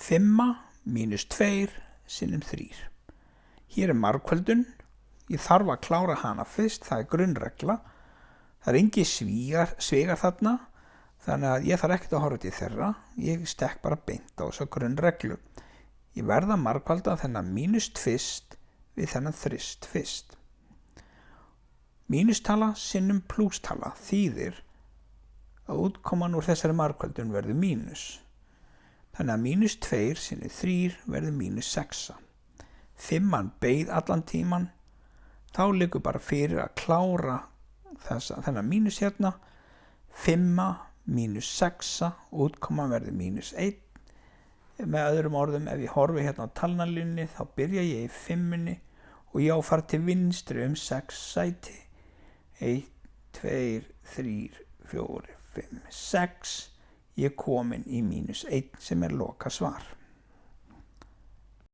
5 mínus 2 sinnum 3. Hér margföldun. Ég þarf að klára hana fyrst, það grunnregla. Það engin svigar þarna, þannig að ég þarf ekkert að horfa til þeirra. Ég stekk bara beint á þessa grunnreglu. Ég verð að margfalda þennan mínus tvist við þennan þrist fyrst. Mínustala sinnum plústala þýðir að útkoman úr þessari margföldun verður mínus. Þannig að mínus 2 sinnum 3 verður mínus 6. 5 beið allan tíman. Þá liggur bara fyrir að klára þennan mínus hérna. 5 mínus 6 og útkoman verður mínus 1. Með öðrum orðum, ef ég horfi hérna á talnalínunni þá byrja ég í 5 og ég á að fara til vinstri 6 sæti. 1, 2, 3, 4, 5, 6. Ég er komin í mínus 1 sem loka svar.